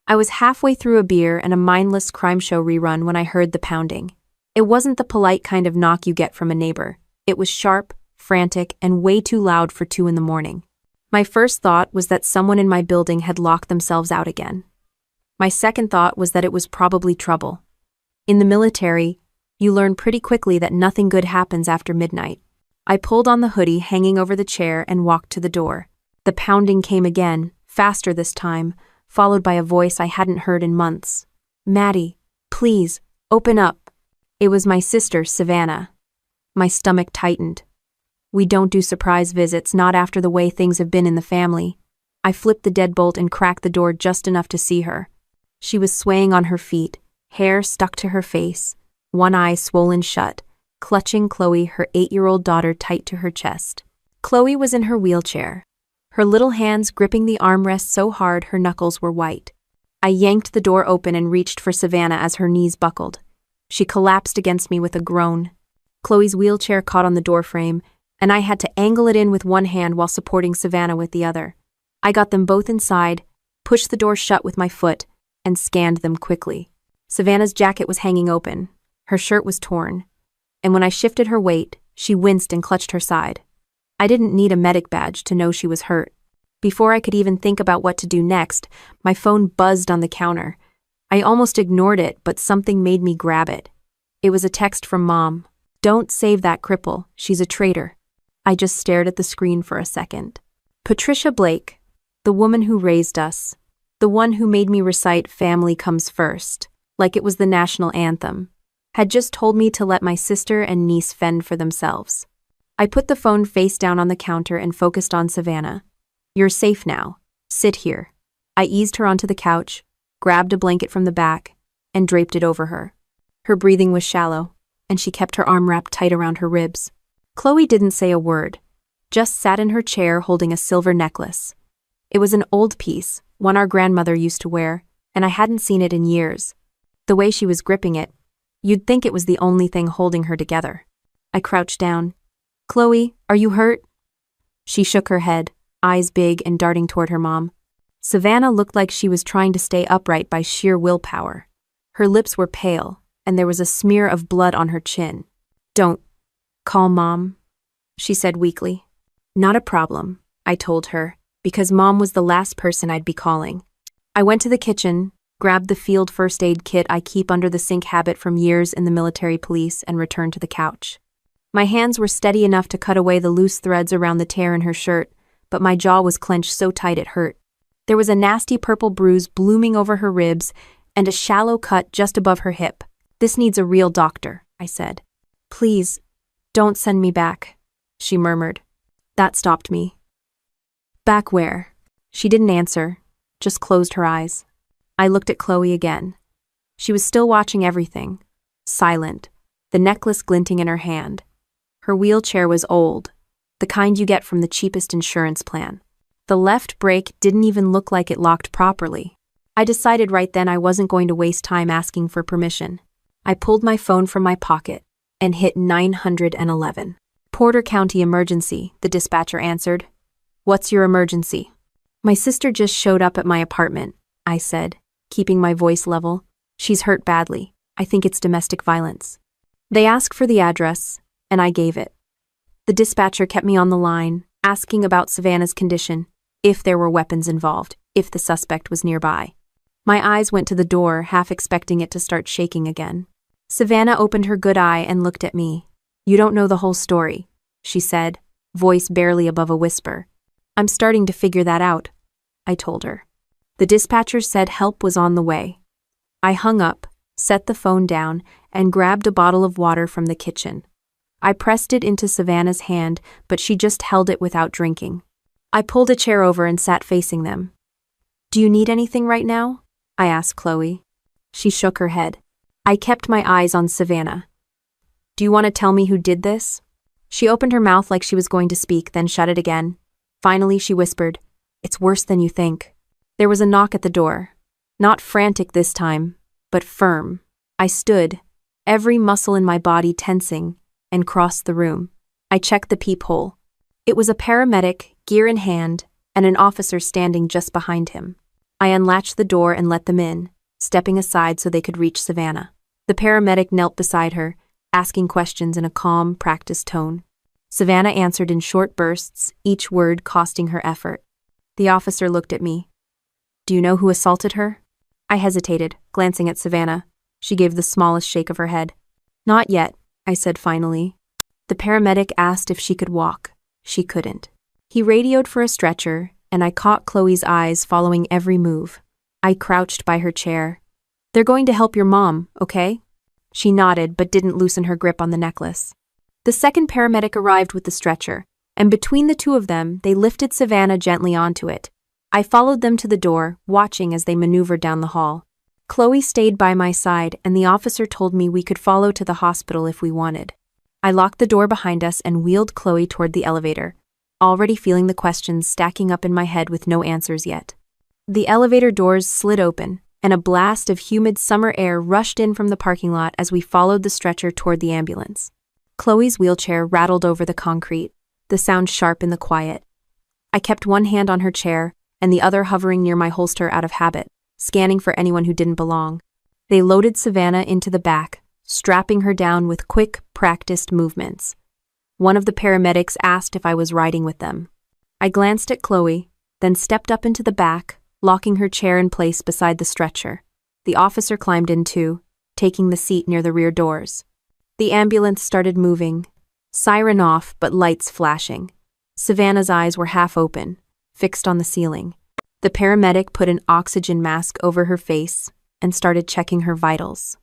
I was halfway through a beer and a mindless crime show rerun when I heard the pounding. It wasn't the polite kind of knock you get from a neighbor. It was sharp, frantic, and way too loud for 2 in the morning. My first thought was that someone in my building had locked themselves out again. My second thought was that it was probably trouble. In the military, you learn pretty quickly that nothing good happens after midnight. I pulled on the hoodie hanging over the chair and walked to the door. The pounding came again, faster this time, followed by a voice I hadn't heard in months. "Maddie, please, open up." It was my sister, Savannah. My stomach tightened. We don't do surprise visits, not after the way things have been in the family. I flipped the deadbolt and cracked the door just enough to see her. She was swaying on her feet, hair stuck to her face, one eye swollen shut, clutching Chloe, her 8-year-old daughter, tight to her chest. Chloe was in her wheelchair, her little hands gripping the armrest so hard her knuckles were white. I yanked the door open and reached for Savannah as her knees buckled. She collapsed against me with a groan. Chloe's wheelchair caught on the doorframe, and I had to angle it in with one hand while supporting Savannah with the other. I got them both inside, pushed the door shut with my foot, and scanned them quickly. Savannah's jacket was hanging open. Her shirt was torn. And when I shifted her weight, she winced and clutched her side. I didn't need a medic badge to know she was hurt. Before I could even think about what to do next, my phone buzzed on the counter. I almost ignored it, but something made me grab it. It was a text from Mom. "Don't save that cripple, she's a traitor." I just stared at the screen for a second. Patricia Blake, the woman who raised us, the one who made me recite "Family Comes First," like it was the national anthem, had just told me to let my sister and niece fend for themselves. I put the phone face down on the counter and focused on Savannah. "You're safe now. Sit here." I eased her onto the couch, grabbed a blanket from the back, and draped it over her. Her breathing was shallow, and she kept her arm wrapped tight around her ribs. Chloe didn't say a word, just sat in her chair holding a silver necklace. It was an old piece, one our grandmother used to wear, and I hadn't seen it in years. The way she was gripping it, you'd think it was the only thing holding her together. I crouched down. "Chloe, are you hurt?" She shook her head, eyes big and darting toward her mom. Savannah looked like she was trying to stay upright by sheer willpower. Her lips were pale, and there was a smear of blood on her chin. "Don't call Mom," she said weakly. "Not a problem," I told her, because Mom was the last person I'd be calling. I went to the kitchen, grabbed the field first aid kit I keep under the sink habit from years in the military police, and returned to the couch. My hands were steady enough to cut away the loose threads around the tear in her shirt, but my jaw was clenched so tight it hurt. There was a nasty purple bruise blooming over her ribs and a shallow cut just above her hip. "This needs a real doctor," I said. "Please, don't send me back," she murmured. That stopped me. "Back where?" She didn't answer, just closed her eyes. I looked at Chloe again. She was still watching everything, silent, the necklace glinting in her hand. Her wheelchair was old, the kind you get from the cheapest insurance plan. The left brake didn't even look like it locked properly. I decided right then I wasn't going to waste time asking for permission. I pulled my phone from my pocket and hit 911. "Porter County emergency," the dispatcher answered. "What's your emergency?" "My sister just showed up at my apartment," I said, keeping my voice level. "She's hurt badly. I think it's domestic violence." They asked for the address, and I gave it. The dispatcher kept me on the line, asking about Savannah's condition, if there were weapons involved, if the suspect was nearby. My eyes went to the door, half expecting it to start shaking again. Savannah opened her good eye and looked at me. "You don't know the whole story," she said, voice barely above a whisper. "I'm starting to figure that out," I told her. The dispatcher said help was on the way. I hung up, set the phone down, and grabbed a bottle of water from the kitchen. I pressed it into Savannah's hand, but she just held it without drinking. I pulled a chair over and sat facing them. "Do you need anything right now?" I asked Chloe. She shook her head. I kept my eyes on Savannah. "Do you want to tell me who did this?" She opened her mouth like she was going to speak, then shut it again. Finally, she whispered, "It's worse than you think." There was a knock at the door. Not frantic this time, but firm. I stood, every muscle in my body tensing, and crossed the room. I checked the peephole. It was a paramedic, gear in hand, and an officer standing just behind him. I unlatched the door and let them in, stepping aside so they could reach Savannah. The paramedic knelt beside her, asking questions in a calm, practiced tone. Savannah answered in short bursts, each word costing her effort. The officer looked at me. "Do you know who assaulted her?" I hesitated, glancing at Savannah. She gave the smallest shake of her head. "Not yet," I said finally. The paramedic asked if she could walk. She couldn't. He radioed for a stretcher, and I caught Chloe's eyes following every move. I crouched by her chair. "They're going to help your mom, okay?" She nodded but didn't loosen her grip on the necklace. The second paramedic arrived with the stretcher, and between the two of them, they lifted Savannah gently onto it. I followed them to the door, watching as they maneuvered down the hall. Chloe stayed by my side, and the officer told me we could follow to the hospital if we wanted. I locked the door behind us and wheeled Chloe toward the elevator, already feeling the questions stacking up in my head with no answers yet. The elevator doors slid open, and a blast of humid summer air rushed in from the parking lot as we followed the stretcher toward the ambulance. Chloe's wheelchair rattled over the concrete, the sound sharp in the quiet. I kept one hand on her chair and the other hovering near my holster out of habit, scanning for anyone who didn't belong. They loaded Savannah into the back, strapping her down with quick, practiced movements. One of the paramedics asked if I was riding with them. I glanced at Chloe, then stepped up into the back, locking her chair in place beside the stretcher. The officer climbed in too, taking the seat near the rear doors. The ambulance started moving, siren off but lights flashing. Savannah's eyes were half open, fixed on the ceiling. The paramedic put an oxygen mask over her face and started checking her vitals.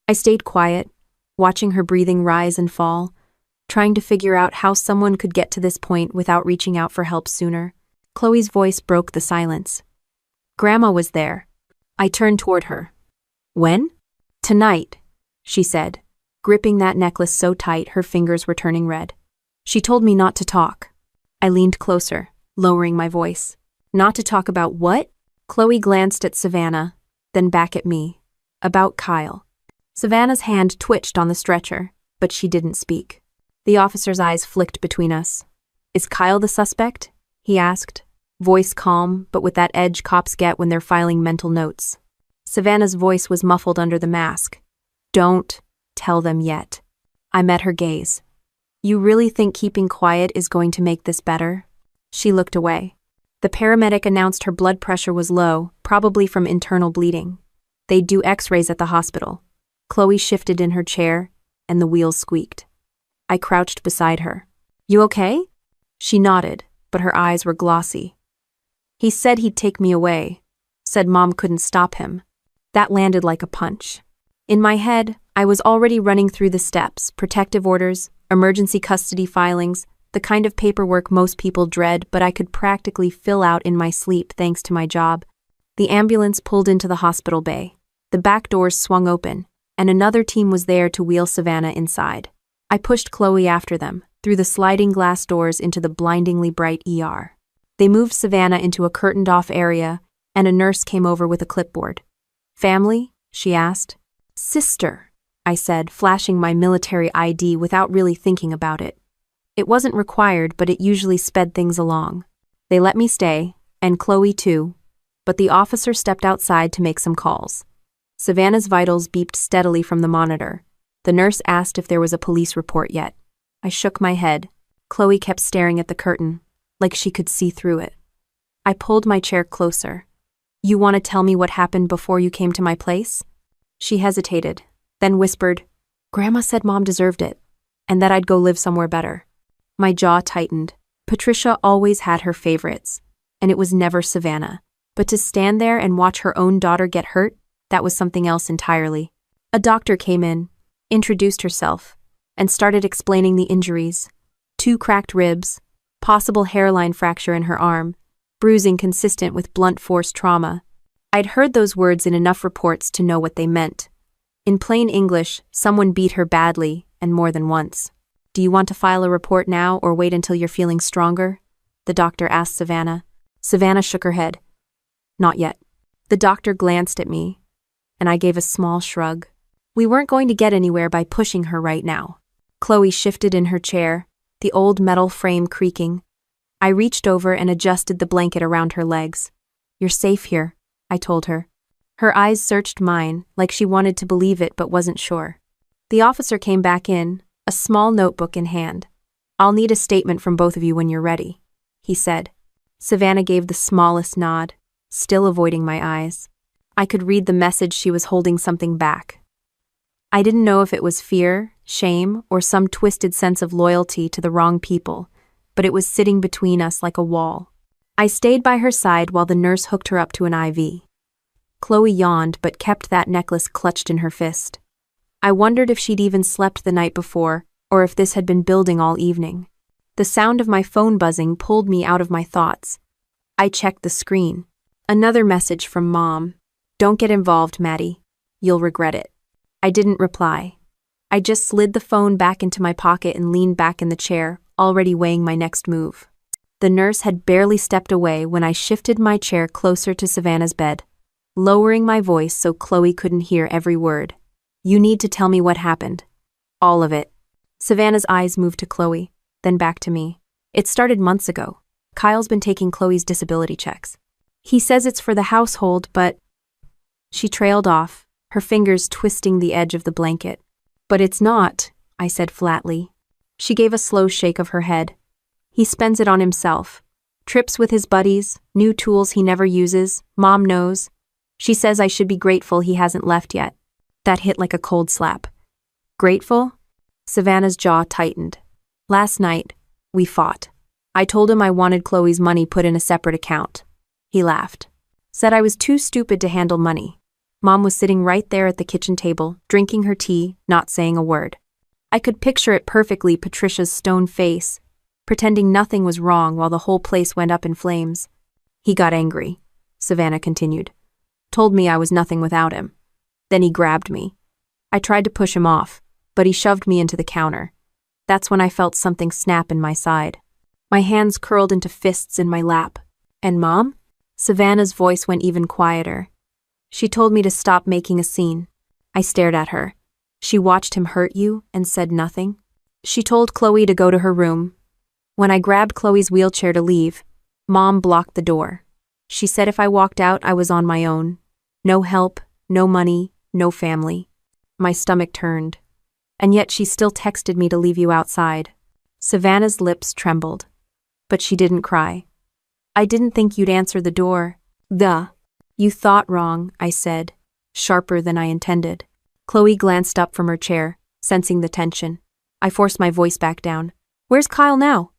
I stayed quiet, watching her breathing rise and fall, trying to figure out how someone could get to this point without reaching out for help sooner. Chloe's voice broke the silence. "Grandma was there." I turned toward her. "When?" "Tonight," she said, gripping that necklace so tight her fingers were turning red. "She told me not to talk." I leaned closer, lowering my voice. "Not to talk about what?" Chloe glanced at Savannah, then back at me. "About Kyle." Savannah's hand twitched on the stretcher, but she didn't speak. The officer's eyes flicked between us. "Is Kyle the suspect?" he asked, voice calm, but with that edge cops get when they're filing mental notes. Savannah's voice was muffled under the mask. "Don't tell them yet." I met her gaze. "You really think keeping quiet is going to make this better?" She looked away. The paramedic announced her blood pressure was low, probably from internal bleeding. They'd do x-rays at the hospital. Chloe shifted in her chair, and the wheels squeaked. I crouched beside her. "You okay?" She nodded, but her eyes were glossy. "He said he'd take me away. Said Mom couldn't stop him." That landed like a punch. In my head, I was already running through the steps, protective orders, emergency custody filings, the kind of paperwork most people dread, but I could practically fill out in my sleep thanks to my job. The ambulance pulled into the hospital bay. The back doors swung open, and another team was there to wheel Savannah inside. I pushed Chloe after them, through the sliding glass doors into the blindingly bright ER. They moved Savannah into a curtained-off area, and a nurse came over with a clipboard. "Family?" she asked. "Sister," I said, flashing my military ID without really thinking about it. It wasn't required, but it usually sped things along. They let me stay, and Chloe too, but the officer stepped outside to make some calls. Savannah's vitals beeped steadily from the monitor. The nurse asked if there was a police report yet. I shook my head. Chloe kept staring at the curtain, like she could see through it. I pulled my chair closer. "You want to tell me what happened before you came to my place?" She hesitated, then whispered, "Grandma said Mom deserved it, and that I'd go live somewhere better." My jaw tightened. Patricia always had her favorites, and it was never Savannah. But to stand there and watch her own daughter get hurt, that was something else entirely. A doctor came in, introduced herself, and started explaining the injuries. 2 cracked ribs, possible hairline fracture in her arm, bruising consistent with blunt force trauma. I'd heard those words in enough reports to know what they meant. In plain English, someone beat her badly, and more than once. "Do you want to file a report now or wait until you're feeling stronger?" the doctor asked Savannah. Savannah shook her head. "Not yet." The doctor glanced at me, and I gave a small shrug. We weren't going to get anywhere by pushing her right now. Chloe shifted in her chair, the old metal frame creaking. I reached over and adjusted the blanket around her legs. "You're safe here," I told her. Her eyes searched mine, like she wanted to believe it but wasn't sure. The officer came back in, a small notebook in hand. "I'll need a statement from both of you when you're ready," he said. Savannah gave the smallest nod, still avoiding my eyes. I could read the message she was holding something back. I didn't know if it was fear, shame, or some twisted sense of loyalty to the wrong people, but it was sitting between us like a wall. I stayed by her side while the nurse hooked her up to an IV. Chloe yawned but kept that necklace clutched in her fist. I wondered if she'd even slept the night before, or if this had been building all evening. The sound of my phone buzzing pulled me out of my thoughts. I checked the screen. Another message from Mom. "Don't get involved, Maddie. You'll regret it." I didn't reply. I just slid the phone back into my pocket and leaned back in the chair, already weighing my next move. The nurse had barely stepped away when I shifted my chair closer to Savannah's bed, lowering my voice so Chloe couldn't hear every word. "You need to tell me what happened. All of it." Savannah's eyes moved to Chloe, then back to me. "It started months ago. Kyle's been taking Chloe's disability checks. He says it's for the household, but..." She trailed off, her fingers twisting the edge of the blanket. "But it's not," I said flatly. She gave a slow shake of her head. "He spends it on himself. Trips with his buddies, new tools he never uses, Mom knows. She says I should be grateful he hasn't left yet." That hit like a cold slap. "Grateful?" Savannah's jaw tightened. "Last night, we fought. I told him I wanted Chloe's money put in a separate account. He laughed. Said I was too stupid to handle money. Mom was sitting right there at the kitchen table, drinking her tea, not saying a word. I could picture it perfectly, Patricia's stone face, pretending nothing was wrong while the whole place went up in flames. He got angry," Savannah continued. "Told me I was nothing without him. Then he grabbed me. I tried to push him off, but he shoved me into the counter. That's when I felt something snap in my side. My hands curled into fists in my lap. And Mom?" Savannah's voice went even quieter. "She told me to stop making a scene." I stared at her. "She watched him hurt you and said nothing?" "She told Chloe to go to her room. When I grabbed Chloe's wheelchair to leave, Mom blocked the door. She said if I walked out, I was on my own. No help, no money, no family." My stomach turned. "And yet she still texted me to leave you outside." Savannah's lips trembled. But she didn't cry. "I didn't think you'd answer the door." "Duh. You thought wrong," I said, sharper than I intended. Chloe glanced up from her chair, sensing the tension. I forced my voice back down. "Where's Kyle now?"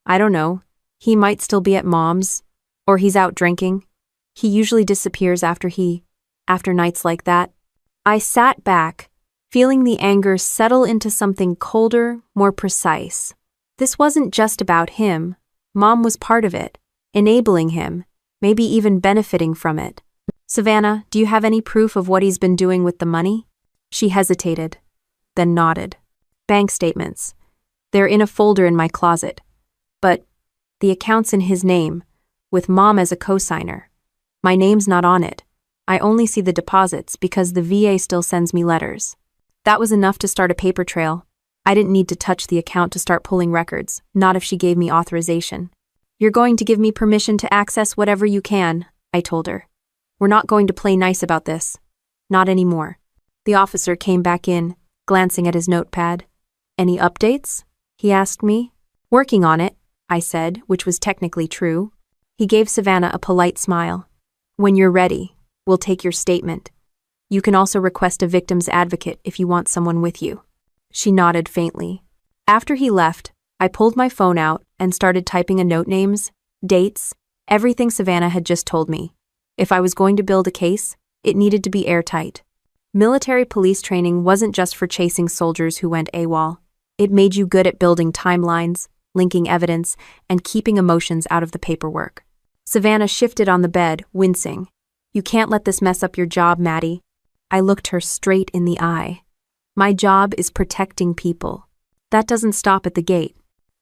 "I don't know. He might still be at Mom's. Or he's out drinking. He usually disappears after nights like that." I sat back, feeling the anger settle into something colder, more precise. This wasn't just about him. Mom was part of it, enabling him, maybe even benefiting from it. "Savannah, do you have any proof of what he's been doing with the money?" She hesitated, then nodded. "Bank statements. They're in a folder in my closet. But the account's in his name, with Mom as a cosigner. My name's not on it. I only see the deposits because the VA still sends me letters." That was enough to start a paper trail. I didn't need to touch the account to start pulling records, not if she gave me authorization. "You're going to give me permission to access whatever you can," I told her. "We're not going to play nice about this. Not anymore." The officer came back in, glancing at his notepad. "Any updates?" he asked me. "Working on it," I said, which was technically true. He gave Savannah a polite smile. "When you're ready, we'll take your statement. You can also request a victim's advocate if you want someone with you." She nodded faintly. After he left, I pulled my phone out and started typing a note: names, dates, everything Savannah had just told me. If I was going to build a case, it needed to be airtight. Military police training wasn't just for chasing soldiers who went AWOL. It made you good at building timelines, linking evidence, and keeping emotions out of the paperwork. Savannah shifted on the bed, wincing. "You can't let this mess up your job, Maddie." I looked her straight in the eye. "My job is protecting people. That doesn't stop at the gate."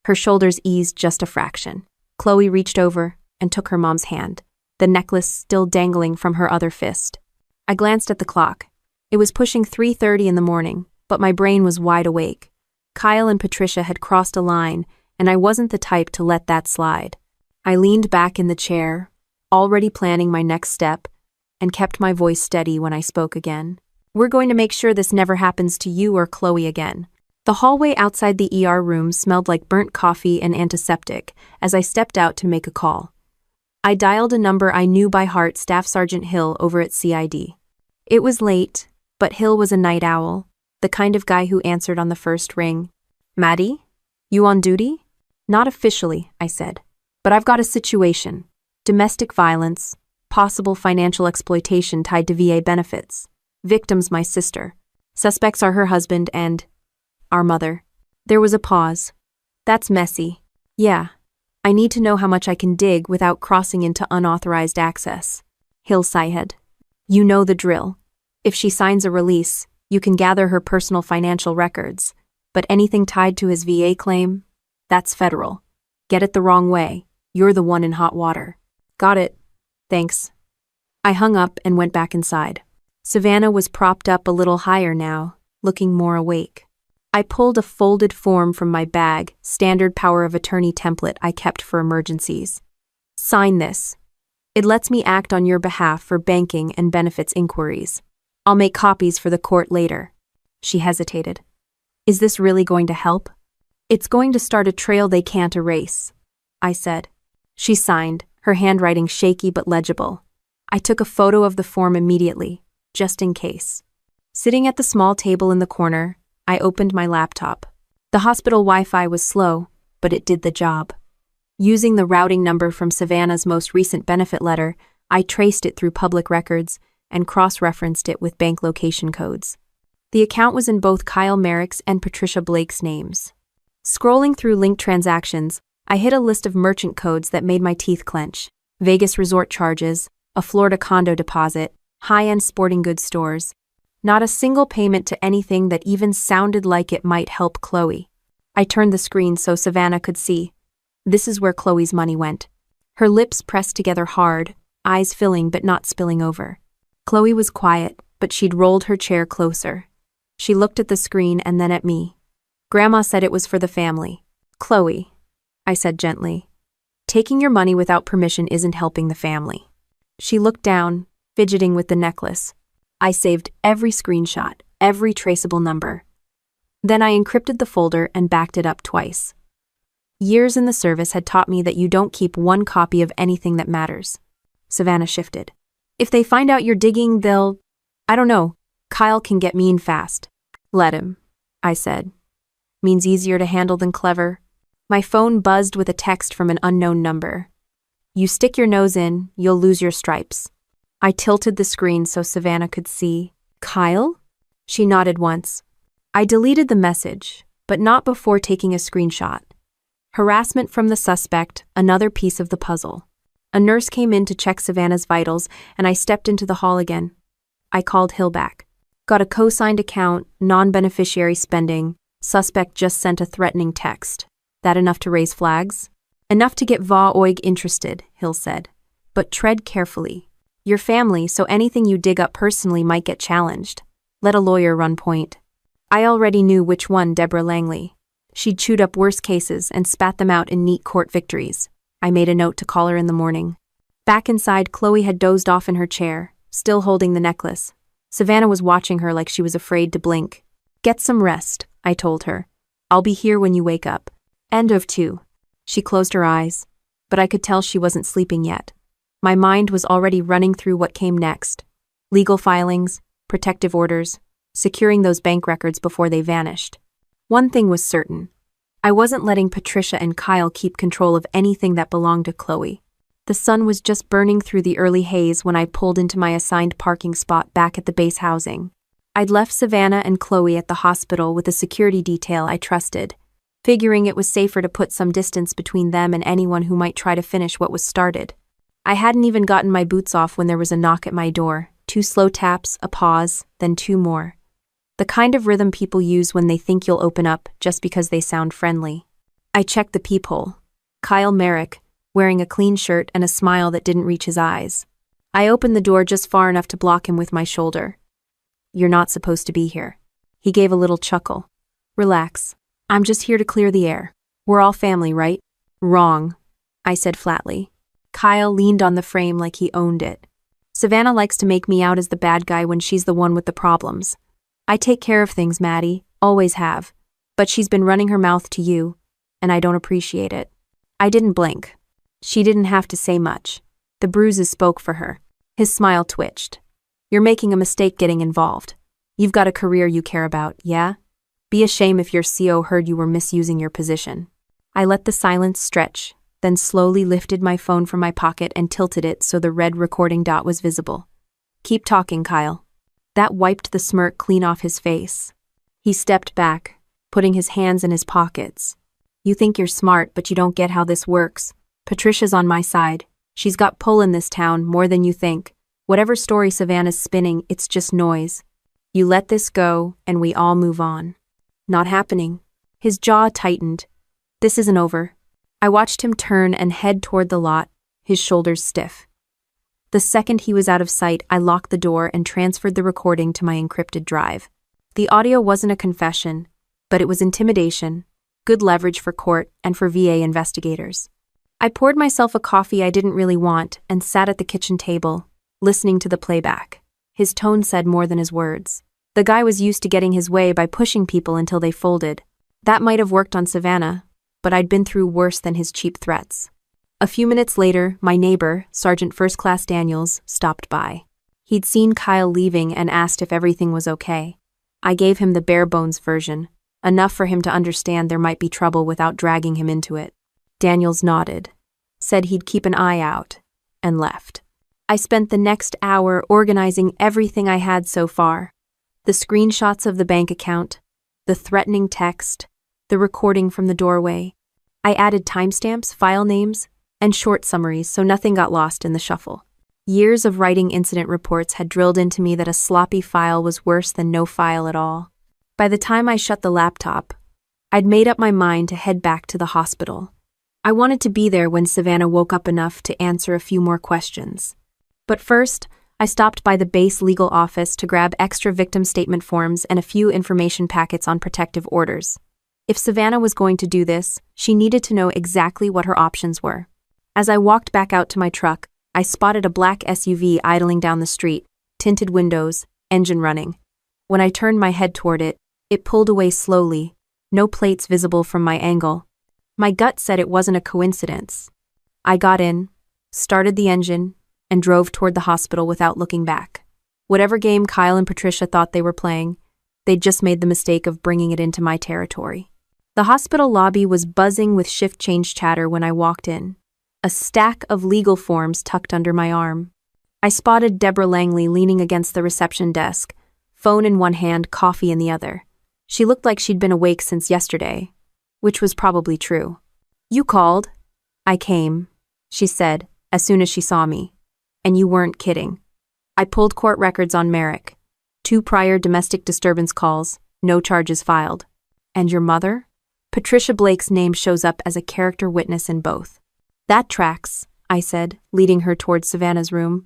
Her shoulders eased just a fraction. Chloe reached over and took her mom's hand, the necklace still dangling from her other fist. I glanced at the clock. It was pushing 3:30 in the morning, but my brain was wide awake. Kyle and Patricia had crossed a line, and I wasn't the type to let that slide. I leaned back in the chair, already planning my next step, and kept my voice steady when I spoke again. We're going to make sure this never happens to you or Chloe again. The hallway outside the ER room smelled like burnt coffee and antiseptic as I stepped out to make a call. I dialed a number I knew by heart, Staff Sergeant Hill over at CID. It was late, but Hill was a night owl, the kind of guy who answered on the first ring. Maddie? You on duty? Not officially, I said. But I've got a situation. Domestic violence, possible financial exploitation tied to VA benefits. Victim's my sister. Suspects are her husband and our mother. There was a pause. That's messy. Yeah. I need to know how much I can dig without crossing into unauthorized access. Hill sighed. You know the drill. If she signs a release, you can gather her personal financial records. But anything tied to his VA claim? That's federal. Get it the wrong way. You're the one in hot water. Got it. Thanks. I hung up and went back inside. Savannah was propped up a little higher now, looking more awake. I pulled a folded form from my bag, standard power of attorney template I kept for emergencies. Sign this. It lets me act on your behalf for banking and benefits inquiries. I'll make copies for the court later. She hesitated. Is this really going to help? It's going to start a trail they can't erase, I said. She signed, her handwriting shaky but legible. I took a photo of the form immediately, just in case. Sitting at the small table in the corner, I opened my laptop. The hospital Wi-Fi was slow, but it did the job. Using the routing number from Savannah's most recent benefit letter, I traced it through public records and cross-referenced it with bank location codes. The account was in both Kyle Merrick's and Patricia Blake's names. Scrolling through linked transactions, I hit a list of merchant codes that made my teeth clench. Vegas resort charges, a Florida condo deposit, high-end sporting goods stores. Not a single payment to anything that even sounded like it might help Chloe. I turned the screen so Savannah could see. This is where Chloe's money went. Her lips pressed together hard, eyes filling but not spilling over. Chloe was quiet, but she'd rolled her chair closer. She looked at the screen and then at me. Grandma said it was for the family. Chloe, I said gently. Taking your money without permission isn't helping the family. She looked down, fidgeting with the necklace. I saved every screenshot, every traceable number. Then I encrypted the folder and backed it up twice. Years in the service had taught me that you don't keep one copy of anything that matters. Savannah shifted. If they find out you're digging, they'll… I don't know. Kyle can get mean fast. Let him, I said. Means easier to handle than clever. My phone buzzed with a text from an unknown number. You stick your nose in, you'll lose your stripes. I tilted the screen so Savannah could see. Kyle? She nodded once. I deleted the message, but not before taking a screenshot. Harassment from the suspect, another piece of the puzzle. A nurse came in to check Savannah's vitals, and I stepped into the hall again. I called Hill back. Got a co-signed account, non-beneficiary spending. Suspect just sent a threatening text. That enough to raise flags? Enough to get Va Oig interested, Hill said. But tread carefully. Your family, so anything you dig up personally might get challenged. Let a lawyer run point. I already knew which one, Deborah Langley. She'd chewed up worse cases and spat them out in neat court victories. I made a note to call her in the morning. Back inside, Chloe had dozed off in her chair, still holding the necklace. Savannah was watching her like she was afraid to blink. Get some rest, I told her. I'll be here when you wake up. End of 2. She closed her eyes, but I could tell she wasn't sleeping yet. My mind was already running through what came next. Legal filings, protective orders, securing those bank records before they vanished. One thing was certain. I wasn't letting Patricia and Kyle keep control of anything that belonged to Chloe. The sun was just burning through the early haze when I pulled into my assigned parking spot back at the base housing. I'd left Savannah and Chloe at the hospital with a security detail I trusted, figuring it was safer to put some distance between them and anyone who might try to finish what was started. I hadn't even gotten my boots off when there was a knock at my door, 2 slow taps, a pause, then 2 more. The kind of rhythm people use when they think you'll open up just because they sound friendly. I checked the peephole. Kyle Merrick, wearing a clean shirt and a smile that didn't reach his eyes. I opened the door just far enough to block him with my shoulder. You're not supposed to be here. He gave a little chuckle. Relax. I'm just here to clear the air. We're all family, right? Wrong, I said flatly. Kyle leaned on the frame like he owned it. Savannah likes to make me out as the bad guy when she's the one with the problems. I take care of things, Maddie, always have. But she's been running her mouth to you, and I don't appreciate it. I didn't blink. She didn't have to say much. The bruises spoke for her. His smile twitched. You're making a mistake getting involved. You've got a career you care about, yeah? Be a shame if your CO heard you were misusing your position. I let the silence stretch, then slowly lifted my phone from my pocket and tilted it so the red recording dot was visible. Keep talking, Kyle. That wiped the smirk clean off his face. He stepped back, putting his hands in his pockets. You think you're smart, but you don't get how this works. Patricia's on my side. She's got pull in this town more than you think. Whatever story Savannah's spinning, it's just noise. You let this go, and we all move on. Not happening. His jaw tightened. This isn't over. I watched him turn and head toward the lot, his shoulders stiff. The second he was out of sight, I locked the door and transferred the recording to my encrypted drive. The audio wasn't a confession, but it was intimidation, good leverage for court and for VA investigators. I poured myself a coffee I didn't really want and sat at the kitchen table, listening to the playback. His tone said more than his words. The guy was used to getting his way by pushing people until they folded. That might have worked on Savannah, but I'd been through worse than his cheap threats. A few minutes later, my neighbor, Sergeant First Class Daniels, stopped by. He'd seen Kyle leaving and asked if everything was okay. I gave him the bare-bones version, enough for him to understand there might be trouble without dragging him into it. Daniels nodded, said he'd keep an eye out, and left. I spent the next hour organizing everything I had so far. The screenshots of the bank account, the threatening text, the recording from the doorway. I added timestamps, file names, and short summaries so nothing got lost in the shuffle. Years of writing incident reports had drilled into me that a sloppy file was worse than no file at all. By the time I shut the laptop, I'd made up my mind to head back to the hospital. I wanted to be there when Savannah woke up enough to answer a few more questions. But first, I stopped by the base legal office to grab extra victim statement forms and a few information packets on protective orders. If Savannah was going to do this, she needed to know exactly what her options were. As I walked back out to my truck, I spotted a black SUV idling down the street, tinted windows, engine running. When I turned my head toward it, it pulled away slowly, no plates visible from my angle. My gut said it wasn't a coincidence. I got in, started the engine, and drove toward the hospital without looking back. Whatever game Kyle and Patricia thought they were playing, they'd just made the mistake of bringing it into my territory. The hospital lobby was buzzing with shift change chatter when I walked in, a stack of legal forms tucked under my arm. I spotted Deborah Langley leaning against the reception desk, phone in one hand, coffee in the other. She looked like she'd been awake since yesterday, which was probably true. You called? I came, she said, as soon as she saw me. And you weren't kidding. I pulled court records on Merrick. 2 prior domestic disturbance calls, no charges filed. And your mother? Patricia Blake's name shows up as a character witness in both. That tracks, I said, leading her towards Savannah's room.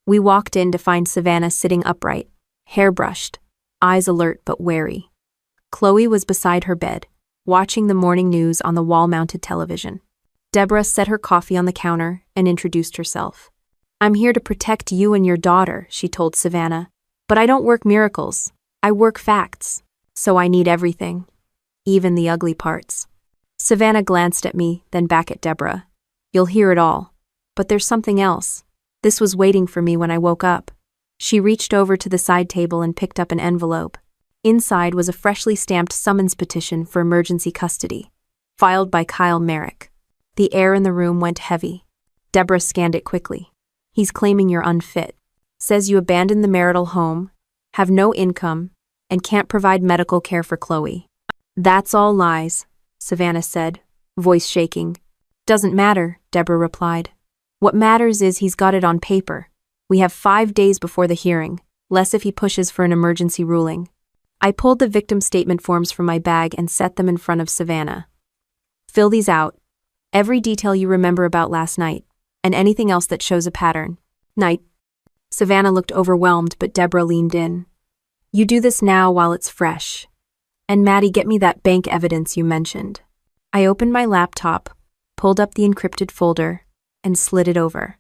We walked in to find Savannah sitting upright, hair brushed, eyes alert but wary. Chloe was beside her bed, watching the morning news on the wall-mounted television. Deborah set her coffee on the counter and introduced herself. I'm here to protect you and your daughter, she told Savannah. But I don't work miracles. I work facts. So I need everything. Even the ugly parts. Savannah glanced at me, then back at Deborah. You'll hear it all. But there's something else. This was waiting for me when I woke up. She reached over to the side table and picked up an envelope. Inside was a freshly stamped summons petition for emergency custody, filed by Kyle Merrick. The air in the room went heavy. Deborah scanned it quickly. He's claiming you're unfit. Says you abandoned the marital home, have no income, and can't provide medical care for Chloe. That's all lies, Savannah said, voice shaking. Doesn't matter, Deborah replied. What matters is he's got it on paper. We have 5 days before the hearing, less if he pushes for an emergency ruling. I pulled the victim statement forms from my bag and set them in front of Savannah. Fill these out. Every detail you remember about last night, and anything else that shows a pattern. Night. Savannah looked overwhelmed, but Deborah leaned in. You do this now while it's fresh. And Maddie, get me that bank evidence you mentioned. I opened my laptop, pulled up the encrypted folder, and slid it over.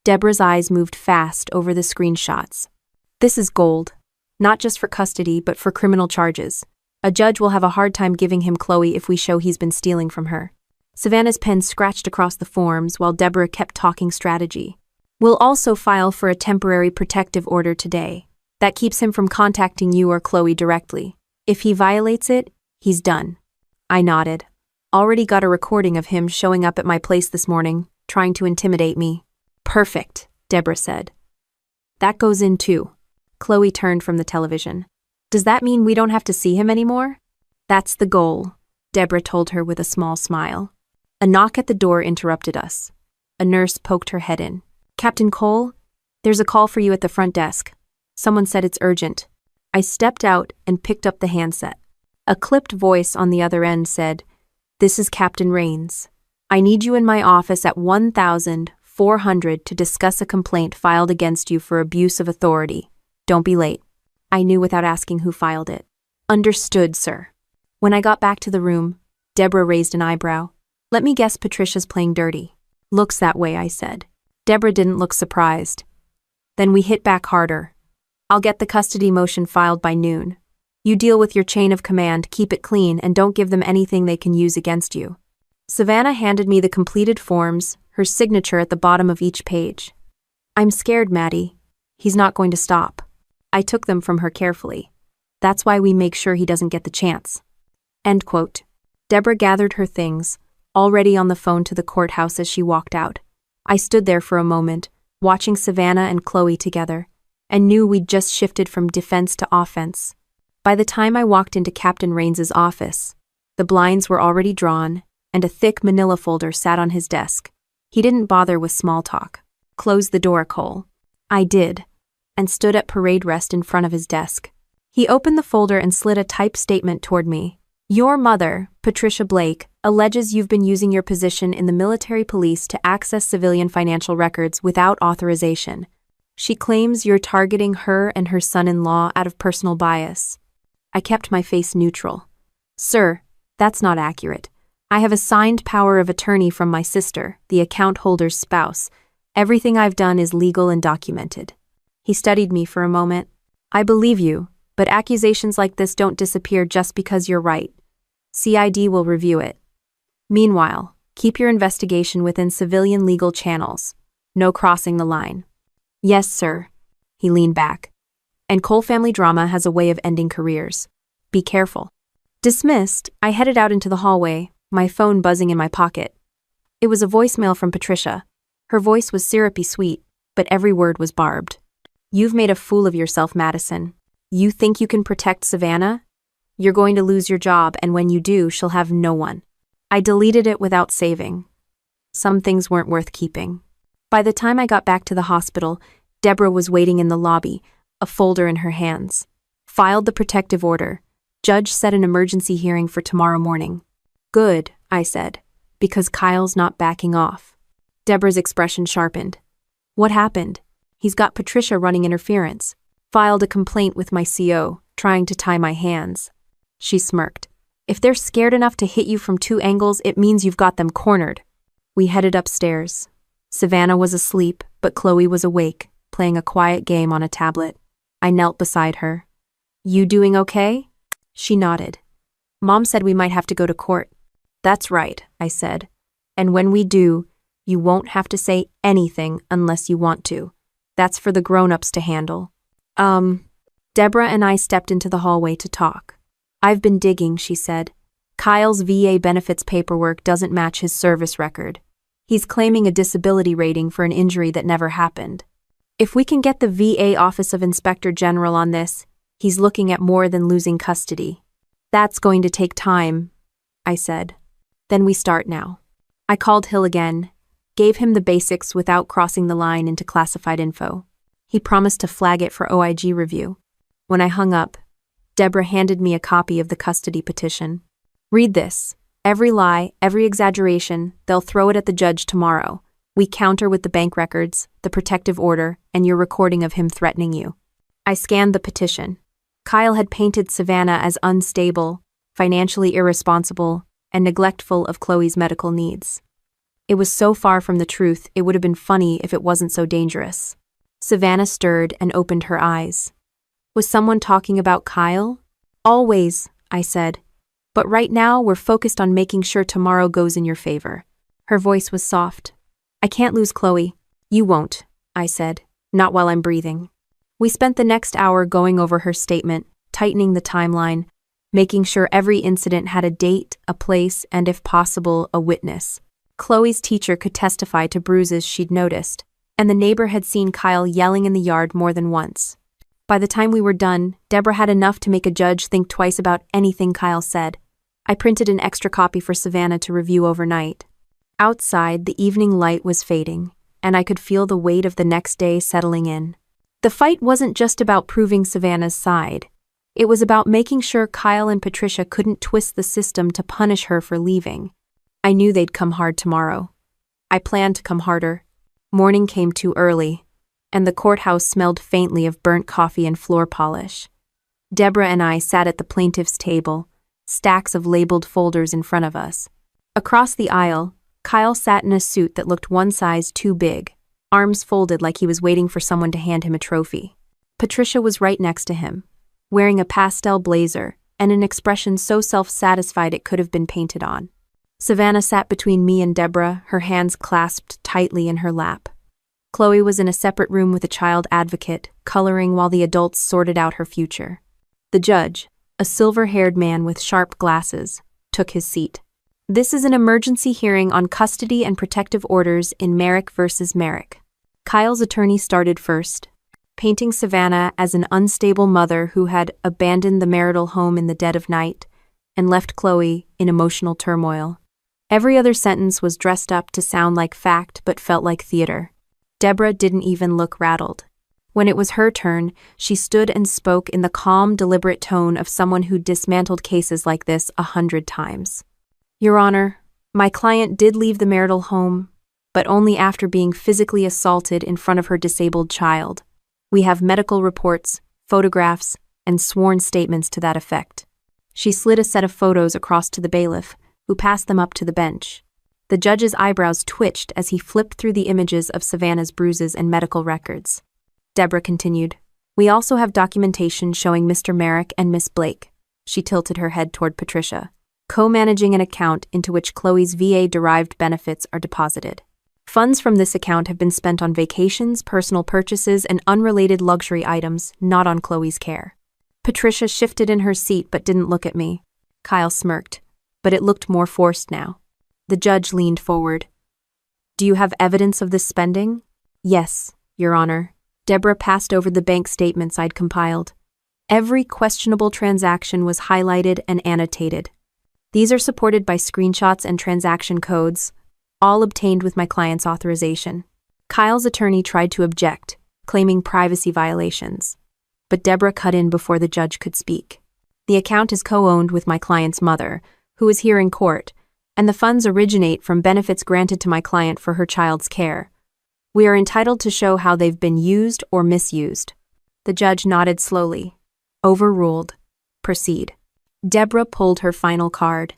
Deborah's eyes moved fast over the screenshots. This is gold. Not just for custody, but for criminal charges. A judge will have a hard time giving him Chloe if we show he's been stealing from her. Savannah's pen scratched across the forms while Deborah kept talking strategy. We'll also file for a temporary protective order today. That keeps him from contacting you or Chloe directly. If he violates it, he's done. I nodded. Already got a recording of him showing up at my place this morning, trying to intimidate me. Perfect, Deborah said. That goes in too. Chloe turned from the television. Does that mean we don't have to see him anymore? That's the goal, Deborah told her with a small smile. A knock at the door interrupted us. A nurse poked her head in. Captain Cole, there's a call for you at the front desk. Someone said it's urgent. I stepped out and picked up the handset. A clipped voice on the other end said, This is Captain Rains. I need you in my office at 1400 to discuss a complaint filed against you for abuse of authority. Don't be late. I knew without asking who filed it. Understood, sir. When I got back to the room, Deborah raised an eyebrow. Let me guess Patricia's playing dirty. Looks that way, I said. Deborah didn't look surprised. Then we hit back harder. I'll get the custody motion filed by noon. You deal with your chain of command, keep it clean, and don't give them anything they can use against you. Savannah handed me the completed forms, her signature at the bottom of each page. I'm scared, Maddie. He's not going to stop. I took them from her carefully. That's why we make sure he doesn't get the chance. End quote. Deborah gathered her things, already on the phone to the courthouse as she walked out. I stood there for a moment, watching Savannah and Chloe together, and knew we'd just shifted from defense to offense. By the time I walked into Captain Rains's office, the blinds were already drawn, and a thick manila folder sat on his desk. He didn't bother with small talk. Close the door, Cole. I did, and stood at parade rest in front of his desk. He opened the folder and slid a typed statement toward me. Your mother, Patricia Blake, alleges you've been using your position in the military police to access civilian financial records without authorization. She claims you're targeting her and her son-in-law out of personal bias. I kept my face neutral. Sir, that's not accurate. I have a signed power of attorney from my sister, the account holder's spouse. Everything I've done is legal and documented. He studied me for a moment. I believe you, but accusations like this don't disappear just because you're right. CID will review it. Meanwhile, keep your investigation within civilian legal channels. No crossing the line. Yes, sir. He leaned back. And Cole family drama has a way of ending careers. Be careful. Dismissed, I headed out into the hallway, my phone buzzing in my pocket. It was a voicemail from Patricia. Her voice was syrupy sweet, but every word was barbed. You've made a fool of yourself, Madison. You think you can protect Savannah? You're going to lose your job, and when you do, she'll have no one. I deleted it without saving. Some things weren't worth keeping. By the time I got back to the hospital, Deborah was waiting in the lobby, a folder in her hands. Filed the protective order. Judge set an emergency hearing for tomorrow morning. Good, I said, because Kyle's not backing off. Deborah's expression sharpened. What happened? He's got Patricia running interference. Filed a complaint with my CO, trying to tie my hands. She smirked. If they're scared enough to hit you from 2 angles, it means you've got them cornered. We headed upstairs. Savannah was asleep, but Chloe was awake, playing a quiet game on a tablet. I knelt beside her. You doing okay? She nodded. Mom said we might have to go to court. That's right, I said. And when we do, you won't have to say anything unless you want to. That's for the grown-ups to handle. Deborah and I stepped into the hallway to talk. I've been digging, she said. Kyle's VA benefits paperwork doesn't match his service record. He's claiming a disability rating for an injury that never happened. If we can get the VA Office of Inspector General on this, he's looking at more than losing custody. That's going to take time, I said. Then we start now. I called Hill again, gave him the basics without crossing the line into classified info. He promised to flag it for OIG review. When I hung up, Deborah handed me a copy of the custody petition. Read this. Every lie, every exaggeration, they'll throw it at the judge tomorrow. We counter with the bank records, the protective order, and your recording of him threatening you. I scanned the petition. Kyle had painted Savannah as unstable, financially irresponsible, and neglectful of Chloe's medical needs. It was so far from the truth, it would have been funny if it wasn't so dangerous. Savannah stirred and opened her eyes. Was someone talking about Kyle? Always, I said. But right now we're focused on making sure tomorrow goes in your favor. Her voice was soft. I can't lose Chloe. You won't, I said. Not while I'm breathing. We spent the next hour going over her statement, tightening the timeline, making sure every incident had a date, a place, and if possible, a witness. Chloe's teacher could testify to bruises she'd noticed, and the neighbor had seen Kyle yelling in the yard more than once. By the time we were done, Deborah had enough to make a judge think twice about anything Kyle said. I printed an extra copy for Savannah to review overnight. Outside, the evening light was fading, and I could feel the weight of the next day settling in. The fight wasn't just about proving Savannah's side. It was about making sure Kyle and Patricia couldn't twist the system to punish her for leaving. I knew they'd come hard tomorrow. I planned to come harder. Morning came too early, and the courthouse smelled faintly of burnt coffee and floor polish. Deborah and I sat at the plaintiff's table, stacks of labeled folders in front of us. Across the aisle, Kyle sat in a suit that looked one size too big, arms folded like he was waiting for someone to hand him a trophy. Patricia was right next to him, wearing a pastel blazer and an expression so self-satisfied it could have been painted on. Savannah sat between me and Deborah, her hands clasped tightly in her lap. Chloe was in a separate room with a child advocate, coloring while the adults sorted out her future. The judge, a silver-haired man with sharp glasses, took his seat. This is an emergency hearing on custody and protective orders in Merrick versus Merrick. Kyle's attorney started first, painting Savannah as an unstable mother who had abandoned the marital home in the dead of night and left Chloe in emotional turmoil. Every other sentence was dressed up to sound like fact but felt like theater. Deborah didn't even look rattled. When it was her turn, she stood and spoke in the calm, deliberate tone of someone who'd dismantled cases like this 100 times. Your Honor, my client did leave the marital home, but only after being physically assaulted in front of her disabled child. We have medical reports, photographs, and sworn statements to that effect. She slid a set of photos across to the bailiff, who passed them up to the bench. The judge's eyebrows twitched as he flipped through the images of Savannah's bruises and medical records. Deborah continued, We also have documentation showing Mr. Merrick and Miss Blake. She tilted her head toward Patricia, co-managing an account into which Chloe's VA-derived benefits are deposited. Funds from this account have been spent on vacations, personal purchases, and unrelated luxury items, not on Chloe's care. Patricia shifted in her seat but didn't look at me. Kyle smirked, but it looked more forced now. The judge leaned forward. Do you have evidence of this spending? Yes, Your Honor. Deborah passed over the bank statements I'd compiled. Every questionable transaction was highlighted and annotated. These are supported by screenshots and transaction codes, all obtained with my client's authorization. Kyle's attorney tried to object, claiming privacy violations, but Deborah cut in before the judge could speak. The account is co-owned with my client's mother, who is here in court, and the funds originate from benefits granted to my client for her child's care. We are entitled to show how they've been used or misused. The judge nodded slowly. Overruled. Proceed. Deborah pulled her final card.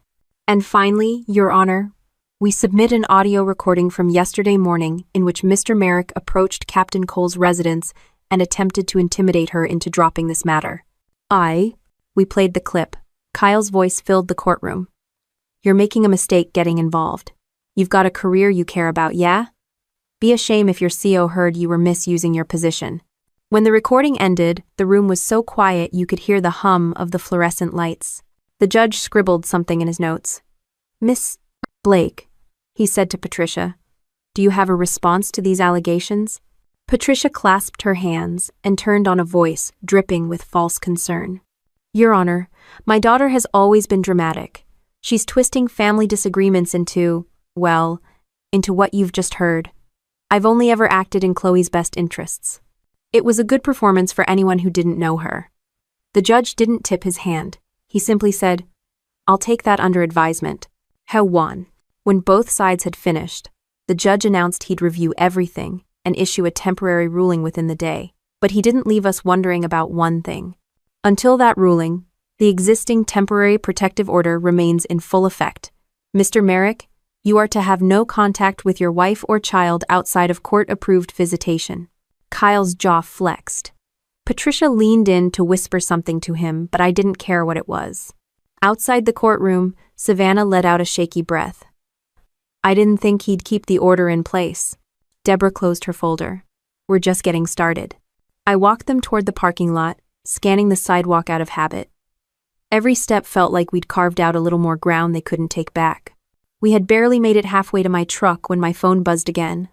And finally, Your Honor, we submit an audio recording from yesterday morning in which Mr. Merrick approached Captain Cole's residence and attempted to intimidate her into dropping this matter. We played the clip. Kyle's voice filled the courtroom. You're making a mistake getting involved. You've got a career you care about, yeah? Be a shame if your CO heard you were misusing your position. When the recording ended, the room was so quiet you could hear the hum of the fluorescent lights. The judge scribbled something in his notes. Miss Blake, he said to Patricia, do you have a response to these allegations? Patricia clasped her hands and turned on a voice dripping with false concern. Your Honor, my daughter has always been dramatic. She's twisting family disagreements into what you've just heard. I've only ever acted in Chloe's best interests. It was a good performance for anyone who didn't know her. The judge didn't tip his hand. He simply said, I'll take that under advisement. How won. When both sides had finished, the judge announced he'd review everything and issue a temporary ruling within the day. But he didn't leave us wondering about one thing. Until that ruling, the existing temporary protective order remains in full effect. Mr. Merrick, You are to have no contact with your wife or child outside of court-approved visitation. Kyle's jaw flexed. Patricia leaned in to whisper something to him, but I didn't care what it was. Outside the courtroom, Savannah let out a shaky breath. I didn't think he'd keep the order in place. Deborah closed her folder. We're just getting started. I walked them toward the parking lot, scanning the sidewalk out of habit. Every step felt like we'd carved out a little more ground they couldn't take back. We had barely made it halfway to my truck when my phone buzzed again.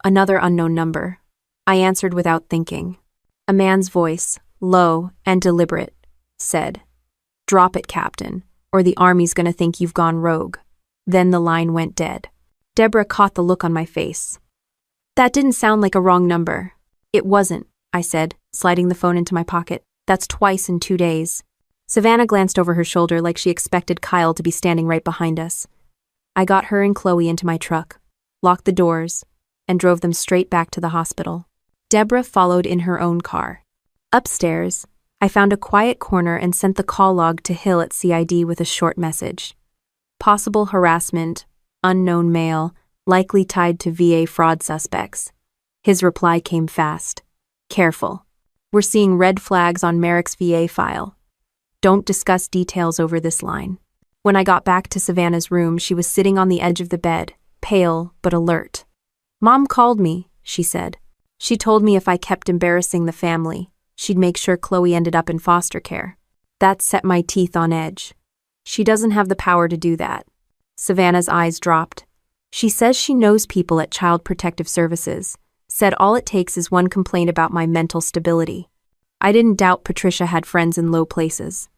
Another unknown number. I answered without thinking. A man's voice, low and deliberate, said, "Drop it, Captain, or the Army's gonna think you've gone rogue." Then the line went dead. Deborah caught the look on my face. That didn't sound like a wrong number. It wasn't, I said, sliding the phone into my pocket. That's twice in 2 days. Savannah glanced over her shoulder like she expected Kyle to be standing right behind us. I got her and Chloe into my truck, locked the doors, and drove them straight back to the hospital. Deborah followed in her own car. Upstairs, I found a quiet corner and sent the call log to Hill at CID with a short message. Possible harassment, unknown male, likely tied to VA fraud suspects. His reply came fast. Careful. We're seeing red flags on Merrick's VA file. Don't discuss details over this line. When I got back to Savannah's room, she was sitting on the edge of the bed, pale but alert. Mom called me, she said. She told me if I kept embarrassing the family, she'd make sure Chloe ended up in foster care. That set my teeth on edge. She doesn't have the power to do that. Savannah's eyes dropped. She says she knows people at Child Protective Services, said all it takes is one complaint about my mental stability. I didn't doubt Patricia had friends in low places.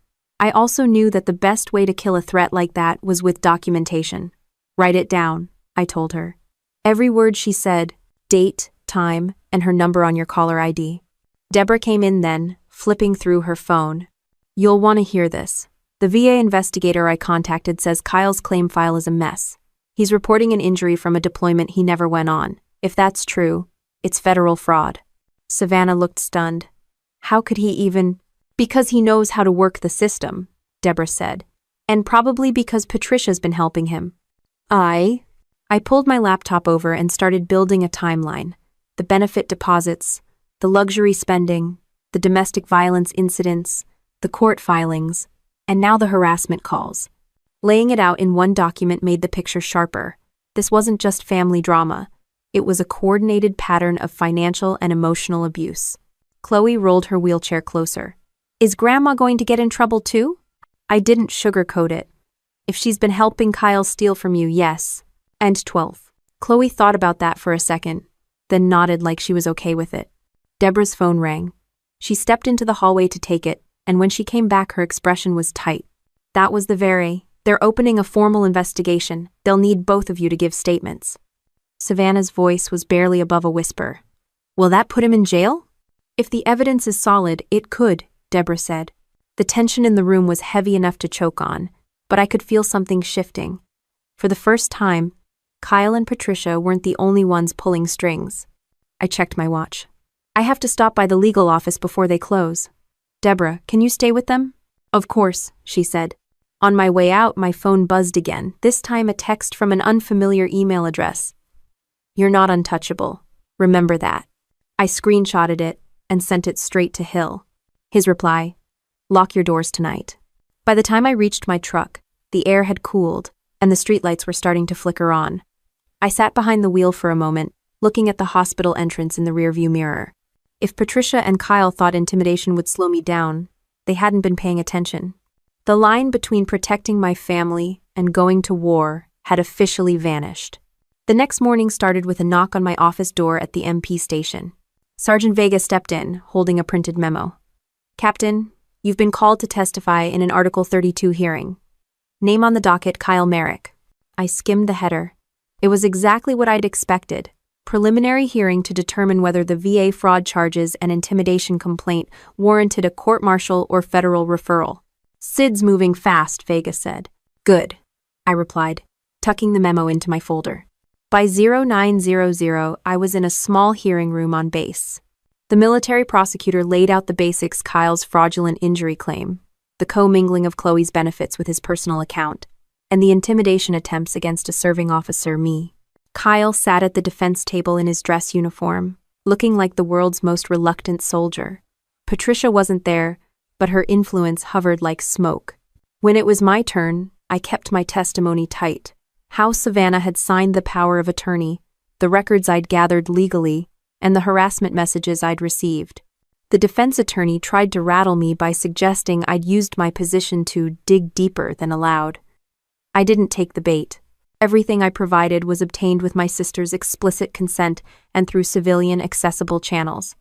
I also knew that the best way to kill a threat like that was with documentation. Write it down, I told her. Every word she said, date, time, and her number on your caller ID. Deborah came in then, flipping through her phone. You'll want to hear this. The VA investigator I contacted says Kyle's claim file is a mess. He's reporting an injury from a deployment he never went on. If that's true, it's federal fraud. Savannah looked stunned. How could he even? Because he knows how to work the system, Deborah said. And probably because Patricia's been helping him. I pulled my laptop over and started building a timeline. The benefit deposits, the luxury spending, the domestic violence incidents, the court filings, and now the harassment calls. Laying it out in one document made the picture sharper. This wasn't just family drama. It was a coordinated pattern of financial and emotional abuse. Chloe rolled her wheelchair closer. Is Grandma going to get in trouble too? I didn't sugarcoat it. If she's been helping Kyle steal from you, yes. And 12th. Chloe thought about that for a second, then nodded like she was okay with it. Deborah's phone rang. She stepped into the hallway to take it, and when she came back her expression was tight. That was the very. They're opening a formal investigation. They'll need both of you to give statements. Savannah's voice was barely above a whisper. Will that put him in jail? If the evidence is solid, it could, Deborah said. The tension in the room was heavy enough to choke on, but I could feel something shifting. For the first time, Kyle and Patricia weren't the only ones pulling strings. I checked my watch. I have to stop by the legal office before they close. Deborah, can you stay with them? Of course, she said. On my way out, my phone buzzed again, this time a text from an unfamiliar email address. You're not untouchable. Remember that. I screenshotted it and sent it straight to Hill. His reply, lock your doors tonight. By the time I reached my truck, the air had cooled and the streetlights were starting to flicker on. I sat behind the wheel for a moment, looking at the hospital entrance in the rearview mirror. If Patricia and Kyle thought intimidation would slow me down, they hadn't been paying attention. The line between protecting my family and going to war had officially vanished. The next morning started with a knock on my office door at the MP station. Sergeant Vega stepped in, holding a printed memo. Captain, you've been called to testify in an Article 32 hearing. Name on the docket, Kyle Merrick. I skimmed the header. It was exactly what I'd expected. Preliminary hearing to determine whether the VA fraud charges and intimidation complaint warranted a court-martial or federal referral. Sid's moving fast, Vega said. Good, I replied, tucking the memo into my folder. By 0900, I was in a small hearing room on base. The military prosecutor laid out the basics: Kyle's fraudulent injury claim, the commingling of Chloe's benefits with his personal account, and the intimidation attempts against a serving officer, me. Kyle sat at the defense table in his dress uniform, looking like the world's most reluctant soldier. Patricia wasn't there, but her influence hovered like smoke. When it was my turn, I kept my testimony tight. How Savannah had signed the power of attorney, the records I'd gathered legally, and the harassment messages I'd received. The defense attorney tried to rattle me by suggesting I'd used my position to dig deeper than allowed. I didn't take the bait. Everything I provided was obtained with my sister's explicit consent and through civilian accessible channels.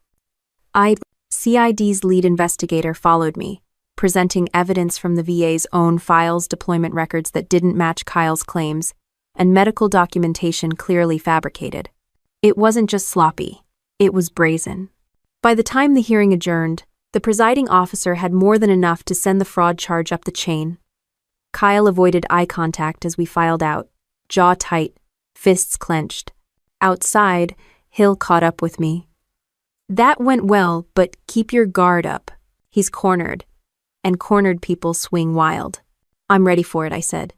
CID's lead investigator followed me, presenting evidence from the VA's own files, deployment records that didn't match Kyle's claims, and medical documentation clearly fabricated. It wasn't just sloppy, it was brazen. By the time the hearing adjourned, the presiding officer had more than enough to send the fraud charge up the chain. Kyle avoided eye contact as we filed out, jaw tight, fists clenched. Outside, Hill caught up with me. "That went well, but keep your guard up. He's cornered, and cornered people swing wild." "I'm ready for it," I said.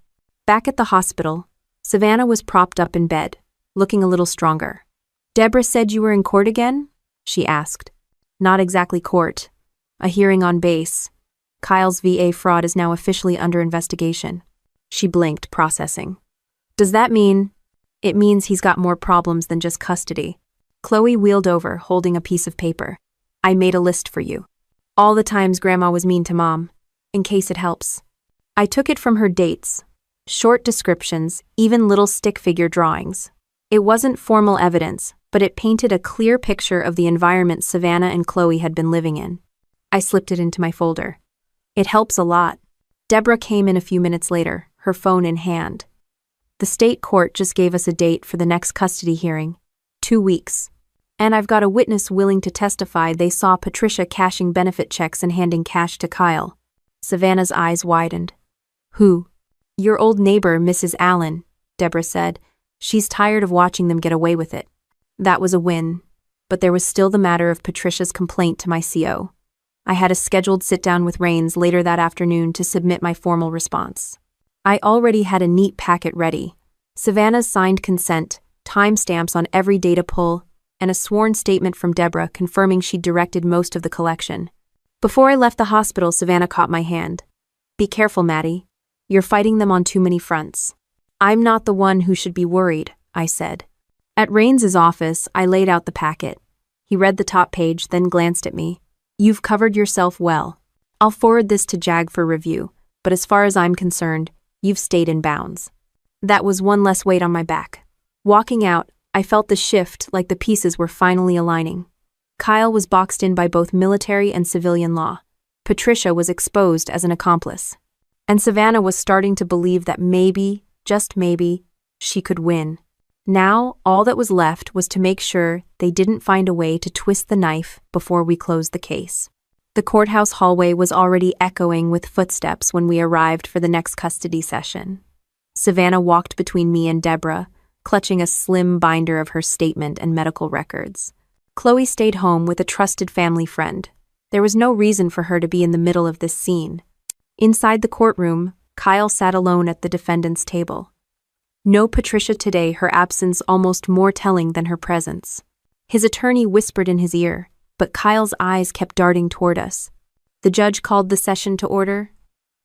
Back at the hospital, Savannah was propped up in bed, looking a little stronger. "Deborah said you were in court again?" she asked. "Not exactly court. A hearing on base. Kyle's VA fraud is now officially under investigation." She blinked, processing. "Does that mean—" "It means he's got more problems than just custody." Chloe wheeled over, holding a piece of paper. "I made a list for you. All the times Grandma was mean to Mom, in case it helps." I took it from her dates. Short descriptions, even little stick figure drawings. It wasn't formal evidence, but it painted a clear picture of the environment Savannah and Chloe had been living in. I slipped it into my folder. "It helps a lot." Deborah came in a few minutes later, her phone in hand. "The state court just gave us a date for the next custody hearing. 2 weeks. And I've got a witness willing to testify they saw Patricia cashing benefit checks and handing cash to Kyle." Savannah's eyes widened. "Who?" "Your old neighbor, Mrs. Allen," Deborah said. "She's tired of watching them get away with it." That was a win, but there was still the matter of Patricia's complaint to my CO. I had a scheduled sit-down with Rains later that afternoon to submit my formal response. I already had a neat packet ready. Savannah's signed consent, timestamps on every data pull, and a sworn statement from Deborah confirming she'd directed most of the collection. Before I left the hospital, Savannah caught my hand. "Be careful, Maddie. You're fighting them on too many fronts." "I'm not the one who should be worried," I said. At Rains's office, I laid out the packet. He read the top page, then glanced at me. "You've covered yourself well. I'll forward this to JAG for review, but as far as I'm concerned, you've stayed in bounds." That was one less weight on my back. Walking out, I felt the shift, like the pieces were finally aligning. Kyle was boxed in by both military and civilian law. Patricia was exposed as an accomplice. And Savannah was starting to believe that maybe, just maybe, she could win. Now, all that was left was to make sure they didn't find a way to twist the knife before we closed the case. The courthouse hallway was already echoing with footsteps when we arrived for the next custody session. Savannah walked between me and Deborah, clutching a slim binder of her statement and medical records. Chloe stayed home with a trusted family friend. There was no reason for her to be in the middle of this scene. Inside the courtroom, Kyle sat alone at the defendant's table. No Patricia today, her absence almost more telling than her presence. His attorney whispered in his ear, but Kyle's eyes kept darting toward us. The judge called the session to order,